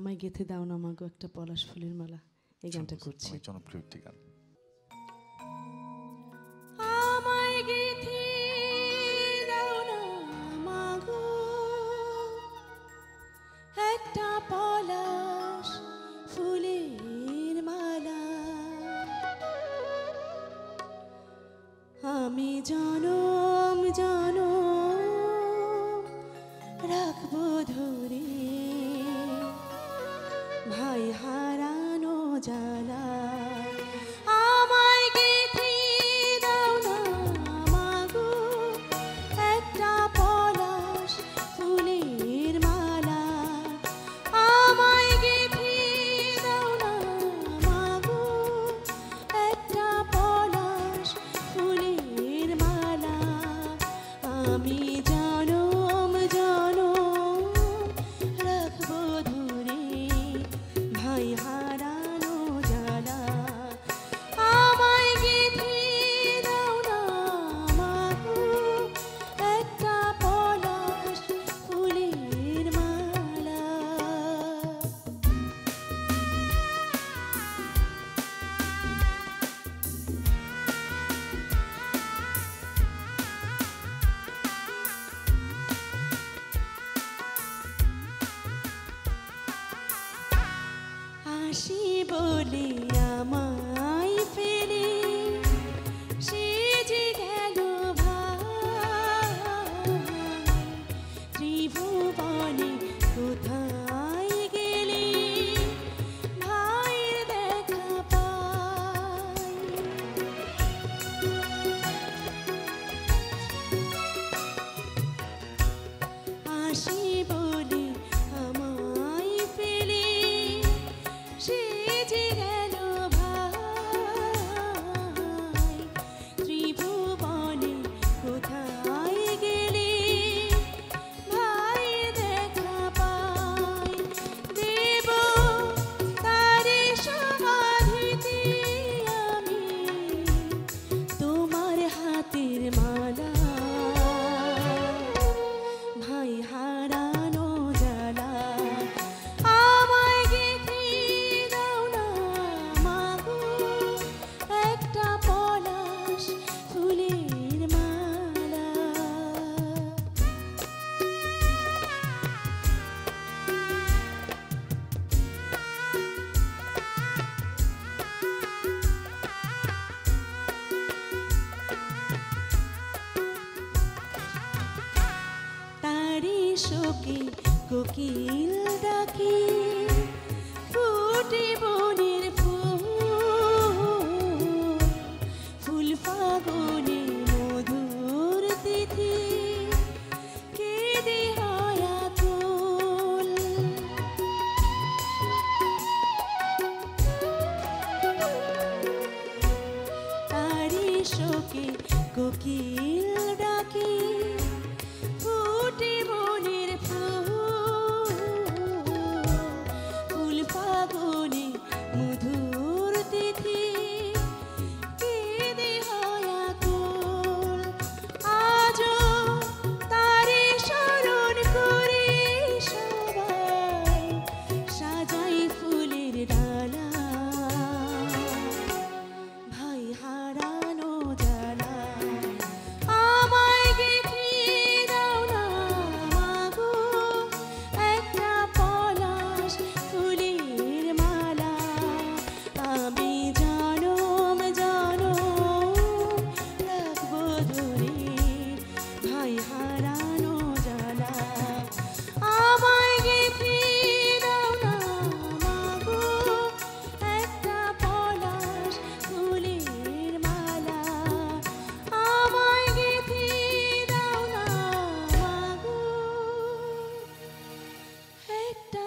আমায় গেঁথে দাও না মাগো একটা পলাশ ফুলের মালা, এই গানটা করছি। জনপ্রিয় একটি গান। আমায় গেঁথে দাও না মাগো একটা পলাশ ফুলের মালা, আমি জনম জনম রাখবো ধরে ভাই হারানো জ্বালা। আমায় গেঁথে দাও না মাগো একটা পলাশ ফুলের মালা, আমায় গেঁথে দাও না মাগো একটা পলাশ ফুলের মালা, আমি জনম জনম রাখবো ধরে ভাই হারানো জ্বালা। আমায় গেঁথে দাও না মাগো একটা পলাশ ফুলের মালা। আসি বলে আমায় ফেলে সে যে গেল ভাই, ত্রিভুবনে কোথায় গেলে ভাইয়ের দেখা পাই। আসি বলে আমায় ফেলে সে যে গেল ভাই, ত্রিভুবনে কোথায় গেলে ভাই দেখা পাই। দেব তারে সমাধিতে আমি তোমার হাতের মালা, ভাই হারানো জ্বালা। আমায় গেঁথে দাও না মাগো একটা পলাশ ফুলের মালা। তারি শোকে কোকিল ডাকে ফুটে বনের ফুল, ফুল ফাগুনে মধুর তিথি কেঁদে হয় আকুল। তারি শোকে কোকিল ডাকে ফুটে বনের ফুল, ফুল ফাগুনে মধুর তিথি কেঁদে হয় আকুল। আজও তারে স্মরণ করে সবাই সাজাই ফুলের ডালা, ভাই হারানো জ্বালা। আমায় গেঁথে দাও না মাগো একটা পলাশ ফুলের মালা, আমি জনম জনম রাখবো ধরে ভাই হারানো জ্বালা। আমায় গেঁথে দাও না মাগো একটা পলাশ ফুলের মালা, আমায় গেঁথে দাও না মাগো একটা